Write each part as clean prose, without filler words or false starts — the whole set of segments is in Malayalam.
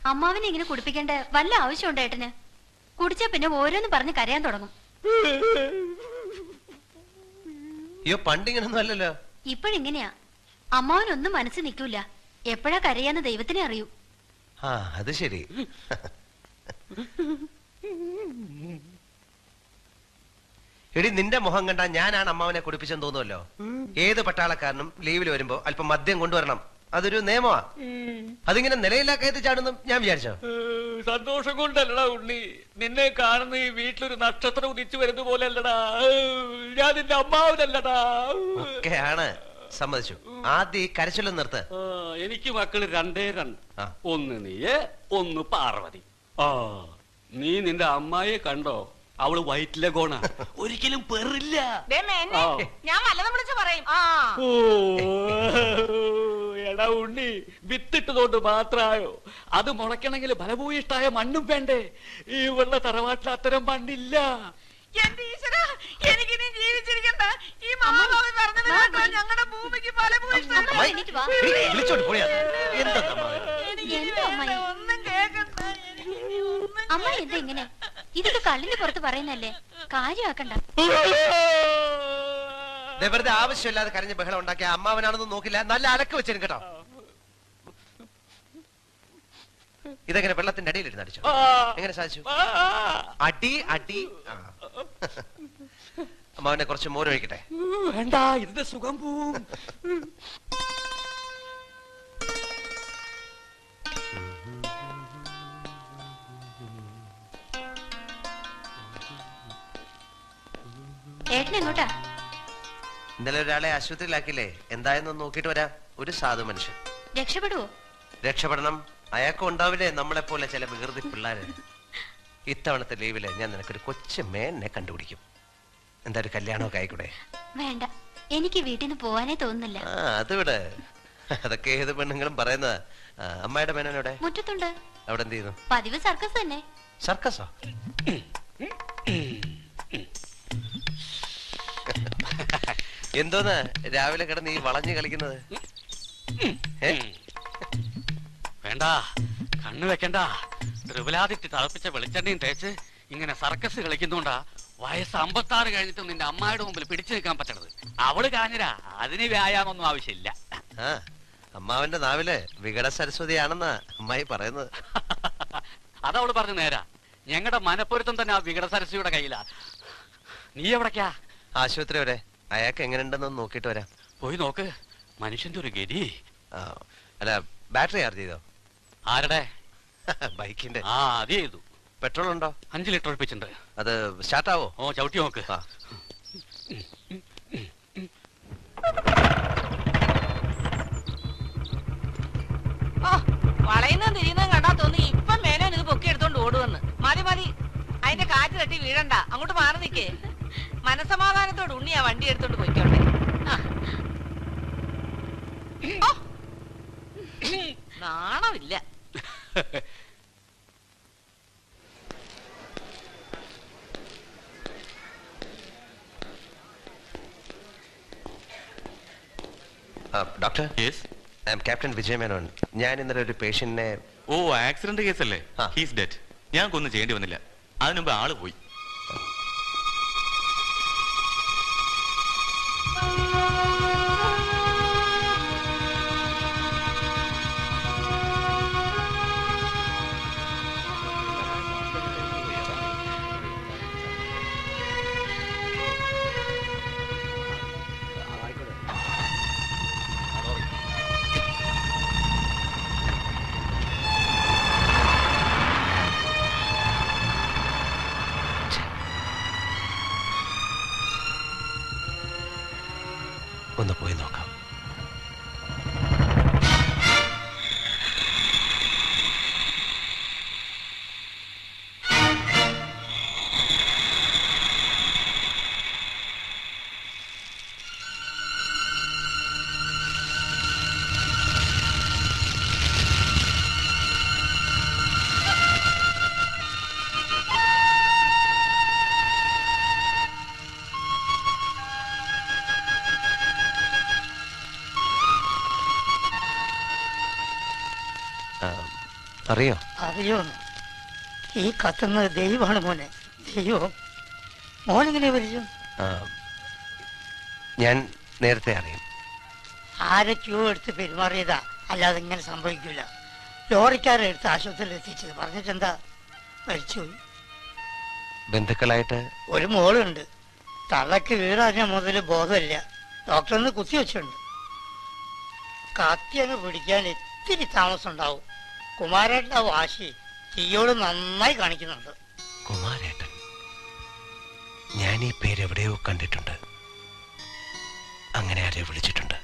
അമ്മാവിനെ ഇങ്ങനെ കുടിപ്പിക്കേണ്ട വല്ല ആവശ്യമുണ്ട് ഏട്ടന്? കുടിച്ചാ പിന്നെ ഓരോന്ന് പറഞ്ഞ് കരയാൻ തുടങ്ങും. അയ്യോ പണ്ടിങ്ങനൊന്നും അല്ലല്ലോ. ഇപ്പോഴിങ്ങനെയാ. അമ്മാവനൊന്നും മനസ്സിൽ നിൽക്കൂല. എപ്പോഴാ കരയാന്ന് ദൈവത്തിനെ അറിയൂ. ആ അത് ശരി. എടി നിന്റെ മുഖം കണ്ടാ ഞാനാണ് അമ്മാവനെ കുടിപ്പിച്ചെന്ന് തോന്നുമല്ലോ. ഏത് പട്ടാളക്കാരനും ലീവിൽ വരുമ്പോ അല്പം മദ്യം കൊണ്ടുവരണം. അതൊരു നിയമമാ. അതിങ്ങനെ നിലയില്ലാ കയറ്റി ചാടുന്നു ഞാൻ വിചാരിച്ചോ? സന്തോഷം കൊണ്ടല്ലടാ ഉണ്ണി, നിന്നെ കാണുന്ന ഈ വീട്ടിലൊരു നക്ഷത്രം ഉദിച്ചു വരുന്ന പോലെ അല്ലടാ. ഞാൻ നിന്റെ അമ്മാവനല്ലടാ. ഒക്കെയാണ്, സമ്മതിച്ചു. ആദ്യം ഈ കരച്ചിലും നിർത്ത്. എനിക്ക് മക്കള് രണ്ടേ രണ്ട്. ഒന്ന് നീയെ, ഒന്ന് പാർവതി. നീ നിന്റെ അമ്മായിയെ കണ്ടോ? അവള് വയറ്റിലെ ഗോണ, ഒരിക്കലും പെറില്ല. ഞാൻ വല്ലതും വിളിച്ചു പറയും. എടാ ഉണ്ണി, വിത്തിട്ടതുകൊണ്ട് മാത്രായോ? അത് മുളയ്ക്കണമെങ്കിൽ ഫലഭൂയിഷ്ടായ മണ്ണും വേണ്ടേ? ഈ വെള്ള തറവാട്ടിൽ അത്തരം മണ്ണില്ല. എന്റെ ഈശ്വരാ, എനിക്ക് നീ ജീവിച്ചിരിക്കണ്ട. ഈ മഹാഭാവി പറഞ്ഞത് ഞങ്ങളുടെ ഭൂമിക്ക് ഒന്നും കേൾക്കണ്ട. അമ്മ എന്താ ഇങ്ങനെ? ഇതൊക്കെ കള്ളിന് പുറത്ത് പറയുന്നല്ലേ, കാര്യമാക്കണ്ട. വെറുതെ ആവശ്യമില്ലാതെ കരഞ്ഞ് ബഹളം ഉണ്ടാക്കിയ അമ്മാവനാണെന്ന് നോക്കില്ല. നല്ല അലക്ക് വെച്ചേരും കേട്ടോ. ഇതെങ്ങനെ വെള്ളത്തിന്റെ അടിയിലിരുന്ന് അടിച്ചോ? എങ്ങനെ സാധിച്ചു? അടി അടി. അമ്മാവനെ കുറച്ച് മോരൊഴിക്കട്ടെ? വേണ്ട, ഇതിന്റെ സുഖം പോവും. ഏട്ടൻ എങ്ങോട്ടാ? ഇന്നലെ ഒരാളെ ആശുപത്രിയിലാക്കില്ലേ, എന്തായെന്ന് നോക്കിട്ട് വരാം. ഒരു സാധു മനുഷ്യൻ. രക്ഷപ്പെടുവോ? രക്ഷപ്പെടണം. അയാൾക്കും ഉണ്ടാവില്ലേ നമ്മളെ പോലെ ചില വികൃതി പിള്ളേര്. ഇത്തവണത്തെ ലീവില് ഞാൻ നിനക്കൊരു കൊച്ചു മേനെ കണ്ടുപിടിക്കും. എന്താ ഒരു കല്യാണമൊക്കെ ആയിക്കൂടെ? വേണ്ട, എനിക്ക് വീട്ടിൽ നിന്ന് പോവാനേ തോന്നുന്നില്ല. അതിവിടെ അതൊക്കെ ഏത് പെണ്ണുങ്ങളും പറയുന്നത്. അമ്മായിയുടെ മേനോടെ മുറ്റത്തുണ്ട്. അവിടെ എന്ത് ചെയ്യുന്നു? പതിവ് സർക്കസ് തന്നെ. സർക്കസോ? എന്തോന്ന് രാവിലെ കിടന്ന് ഈ വളഞ്ഞു കളിക്കുന്നത്? വേണ്ട, കണ്ണു വെക്കണ്ട. ത്രിപുലാദിറ്റ് തിളപ്പിച്ച വെളിച്ചെണ്ണയും തേച്ച് ഇങ്ങനെ സർക്കസ് കളിക്കുന്നുണ്ടാ വയസ്സ് 56 കഴിഞ്ഞിട്ടും നിന്റെ അമ്മായിയുടെ മുമ്പിൽ പിടിച്ചു നിൽക്കാൻ പറ്റണത്. അവള് കാഞ്ഞിരാ, അതിന് വ്യായാമൊന്നും ആവശ്യമില്ല. അമ്മാവന്റെ നാവില് വികട സരസ്വതിയാണെന്നാ അമ്മായി പറയുന്നത്. അതവള് പറഞ്ഞു നേരാ. ഞങ്ങളുടെ മനപ്പൊരുത്തം തന്നെ ആ വികട സരസ്വതിയുടെ കയ്യിലാ. നീ എവിടേക്കാ? ആശുപത്രി വരെ. അയാൾക്ക് എങ്ങനെയുണ്ടെന്ന് നോക്കിട്ട് വരാം. പോയി നോക്ക്. മനുഷ്യന്റെ ഒരു ഗതി. അല്ല, ബാറ്ററി ചാർജ് ചെയ്തോ? ആരുടെ? ബൈക്കിന്റെ. അത് ചെയ്തു. പെട്രോൾ ഉണ്ടോ? 5 ലിറ്റർ ഒഴിപ്പിച്ചിട്ടുണ്ട്. അത് സ്റ്റാർട്ടാവോ? ചവിട്ടി നോക്ക്. വളയുന്നതും തിരിയുന്നതും കണ്ടാ തോന്നി ഇപ്പം മേനോൻ ഇത് പൊക്കി എടുത്തോണ്ട് ഓടുവന്ന്. മതി മതി, അതിന്റെ കാറ്റ് തട്ടി വീഴണ്ട. അങ്ങോട്ട് മാറി നിക്കേ. മനസമാധാനത്തോട് ഉണ്ണിയാ വണ്ടി എടുത്തോണ്ട് പോയിക്കോട്ടെ. നാണമില്ല. Doctor, I am captain Vijay Menon. ഞാൻ ഇന്നലെ ഒരു പേഷ്യന്റിനെ... ആക്സിഡന്റ് കേസല്ലേ? He's dead. ഞാൻ കൊന്നു ചെയ്യേണ്ടി വന്നില്ല. അതിനുമുമ്പ് ആള് പോയി. അറിയോ? അറിയോന്ന്? ഈ കത്തുന്നത് ദൈവമാണ് മോനെ, ദൈവം. മോനെങ്ങനെ പരിചയം? ഞാൻ നേരത്തെ അറിയും. ആരൊക്കെയോ എടുത്ത് പെരുമാറിയതാ, അല്ലാതെ ഇങ്ങനെ സംഭവിക്കില്ല. ലോറിക്കാരെ എടുത്ത് ആശുപത്രിയിൽ എത്തിച്ചത്. പറഞ്ഞിട്ടെന്താ? മരിച്ചുപോയി. ബന്ധുക്കളായിട്ട് ഒരു മോളുണ്ട്. തള്ളക്ക് വീടറിഞ്ഞ മുതൽ ബോധമില്ല. ഡോക്ടറിന് കുത്തിവെച്ചുണ്ട്. കത്തിയങ്ങ് പിടിക്കാൻ ഇത്തിരി താമസം ഉണ്ടാവും. കുമാരേട്ടൻ്റെ വാശി തീയോട് നന്നായി കാണിക്കുന്നുണ്ട്. കുമാരേട്ടൻ, ഞാൻ ഈ പേര് എവിടെയോ കണ്ടിട്ടുണ്ട്. അങ്ങനെ ആരെ വിളിച്ചിട്ടുണ്ട്?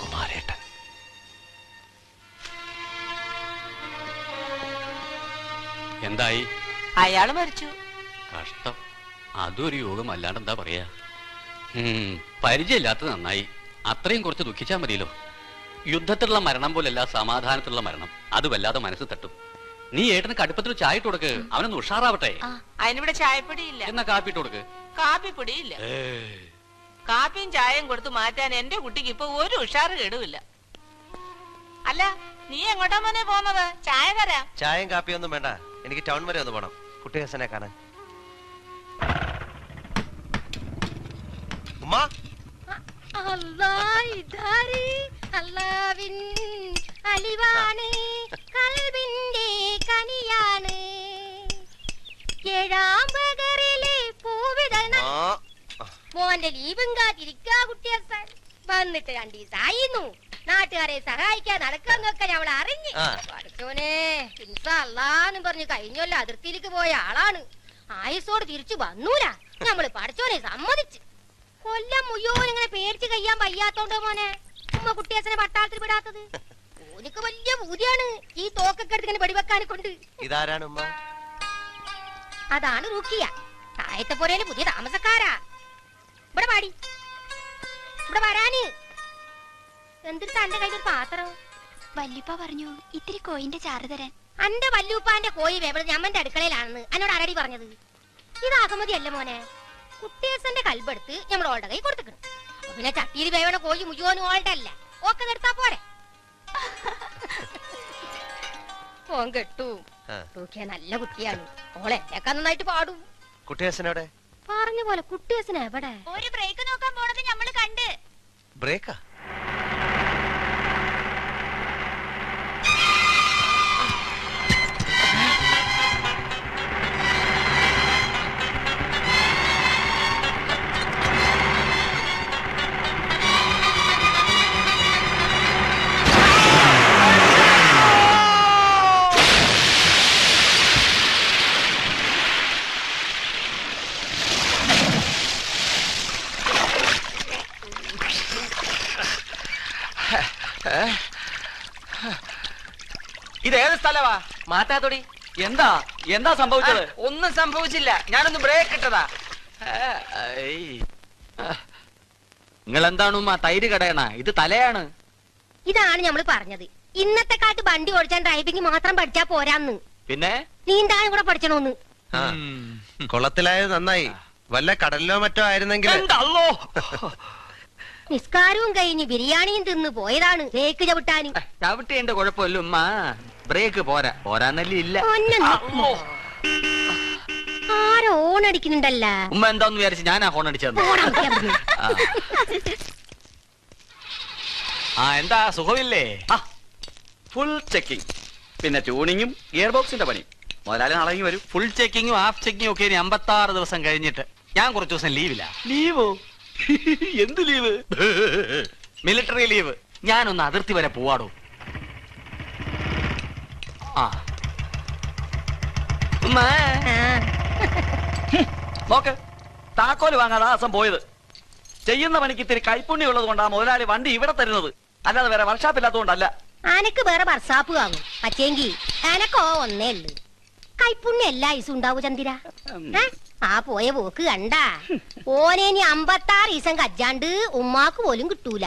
കുമാരേട്ടൻ. എന്തായി? അയാള് മരിച്ചു. കഷ്ടം. അതൊരു യോഗം അല്ലാണ്ട് എന്താ പറയാ. പരിചയമില്ലാത്തത് നന്നായി. അത്രയും കുറച്ച് ദുഃഖിച്ചാ മതിയല്ലോ. യുദ്ധത്തിലുള്ള മരണം പോലല്ല സമാധാനത്തിലുള്ള മരണം. അത് വല്ലാതെ മനസ്സ് തട്ടും. നീ ഏട്ടന് കടുപ്പത്തിൽ ചായ ഇട്ട് കൊടുക്ക്, അവനൊന്ന് ഉഷാറാവട്ടെ. അതിനിവിടെ ചായപ്പൊടി ഇല്ല. എന്നാ കാപ്പി ഇട്ട് കൊടുക്ക്. കാപ്പിപ്പൊടി ഇല്ല. കാപ്പിയും ചായയും കൊടുത്ത് മാറ്റാൻ എന്റെ കുട്ടിക്ക് ഇപ്പൊ ഒരു ഉഷാറ് കേടുമില്ല. അല്ല, നീ എങ്ങോട്ടാ മോനെ പോന്നത്? ചായ തരാം. ചായയും കാപ്പിയും ഒന്നും വേണ്ട, എനിക്ക് ടൗൺ വരെ ഒന്ന് പോണം കുട്ടി ഹസനെ കാണാൻ. ഉമ്മ, അല്ലാവിൻ അലിവാണ്, കൽബിന്റെ കനിയാണ്, ഏഴാം പകറിലെ പൂവിതൾ. മോന്റെ ലീവും കാത്തിരിക്കാ കുട്ടിയസൻ. വന്നിട്ട് 2 ദിവസമായിരുന്നു. നാട്ടുകാരെ സഹായിക്കാൻ നടക്കാന്നൊക്കെ ഞമ്മൾ അറിഞ്ഞ്. പഠിച്ചോനെ, അല്ലാന്നും പറഞ്ഞു കഴിഞ്ഞൊല്ല അതിർത്തിയിലേക്ക് പോയ ആളാണ്. ആയുസോട് തിരിച്ചു വന്നൂല. നമ്മള് പഠിച്ചോനെ സമ്മതിച്ച്. കൊല്ലം മുഴുവൻ ഇങ്ങനെ പേടിച്ച് കഴിയാൻ വയ്യാത്തോണ്ടോ മോനെ ഉമ്മ കുട്ടിയസനെ പട്ടാളത്തിൽ വിടാത്തത്? ഓനിക്ക് വലിയ പൂതിയാണ് ഈ തോക്കൊക്കെ എടുത്ത് ഇങ്ങനെ വെടിവെക്കാനെ കൊണ്ട്. ഇതാരാണ് ഉമ്മ? അതാണ് റുക്കിയ, താഴത്തെ പോരേല് പുതിയ താമസക്കാരാ. ഇവിടെ പാടി, ഇവിടെ വരാന്. എന്തിട്ട് എന്റെ കയ്യിലൊരു പാത്രം? വല്യുപ്പ പറഞ്ഞു ഇത്തിരി കോയിന്റെ ചാറ് തരാൻ. അന്റെ വല്യുപ്പാന്റെ കോഴി വേവൽ ഞമ്മന്റെ അടുക്കളയിലാണെന്ന് എന്നോട് ആരാടി പറഞ്ഞത്? ഇത് അഹമ്മതി അല്ല മോനെ. കുട്ടിയസന്റെ കൽബെടുത്ത് ഞമ്മളോളുടെ കൈ കൊടുത്തിക്കണം. അപ്പൊ പിന്നെ ചട്ടിയിൽ വേവണ കോഴി മുഴുവനും ഓളുടെ അല്ല, ഓക്കെ നിർത്താ പോരെ. ഓൻ കെട്ടു. റുക്കിയ നല്ല കുട്ടിയാണ്. ഓളെ എന്നേക്കാ നന്നായിട്ട് പാടും. കുട്ടി ഹസനോടെ? പറഞ്ഞ പോലെ കുട്ടിയസന എവിടെ? ഒരു ബ്രേക്ക് നോക്കാൻ പോണത് നമ്മള് കണ്ട്. ബ്രേക്കാ? ഇതേത് സ്ഥലവാ? മാറ്റാത്തൊടി. എന്താ എന്താ സംഭവിച്ചത്? ഒന്നും സംഭവിച്ചില്ല, ഞാനൊന്ന് ബ്രേക്ക് ഇട്ടതാ. നിങ്ങൾ എന്താണ് തൈര് കടയണ? ഇത് തലയാണ്. ഇതാണ് നമ്മൾ പറഞ്ഞത്. ഇന്നത്തെ കാലത്ത് വണ്ടി ഓടിച്ചാൻ ഡ്രൈവിംഗ് മാത്രം പഠിച്ചാ പോരാന്ന്, പിന്നെ നീന്താനും കൂടെ പഠിച്ചണോന്ന്. കൊളത്തിലായത് നന്നായി. വല്ല കടലിലോ മറ്റോ ആയിരുന്നെങ്കിൽ. നിസ്കാരവും കഴിഞ്ഞ് ബിരിയാണിയും തിന്ന് പോയതാണ് ബ്രേക്ക് ചവിട്ടാന്. ചവിട്ടേണ്ട കുഴപ്പമില്ല ഉമ്മ, ബ്രേക്ക് പോരാ. പോരാന്നല്ലേ ഇല്ല. ആരോ ഓണടിക്കുന്നുണ്ടല്ല. ഉമ്മ എന്താന്ന് വിചാരിച്ച് ഞാനാ ഹോൺ അടിച്ചത്. എന്താ സുഖമില്ലേ? ഫുൾ ചെക്കിങ്, പിന്നെ ട്യൂണിങ്ങും ഗിയർ ബോക്സിന്റെ പണി. മുതലാളി നാളെ വരും. ഫുൾ ചെക്കിങ്ങും ഹാഫ് ചെക്കിങ്ങും ഒക്കെ ഇനി 56 ദിവസം കഴിഞ്ഞിട്ട്. ഞാൻ കുറച്ച് ദിവസം ലീവില്ല. ലീവോ? എന്ത് ലീവ്? Military leave. ഞാനൊന്ന് അതിർത്തി വരെ പോവാടോ. നോക്ക്, താക്കോല് വാങ്ങാതെ ആ ദിവസം പോയത്. ചെയ്യുന്ന പണിക്ക് ഇത്തിരി കൈപ്പുണ്യം ഉള്ളത് കൊണ്ടാ മുതലാളി വണ്ടി ഇവിടെ തരുന്നത്, അല്ലാതെ വേറെ വർഷാപ്പില്ലാത്തതുകൊണ്ടല്ല. ആനക്ക് വേറെ വർഷാപ്പ് വാങ്ങും. പക്ഷേങ്കി എനക്കോ ഒന്നേ ഉള്ളു. കൈപ്പുണ്യം എല്ലാ ദിവസവും ഉണ്ടാവൂ ചന്ദിര. ആ പോയ പോക്ക് കണ്ടാ. ഓനെ ഇനി 56 ദിവസം കജ്ജാണ്ട് ഉമ്മാക്ക് പോലും കിട്ടൂല.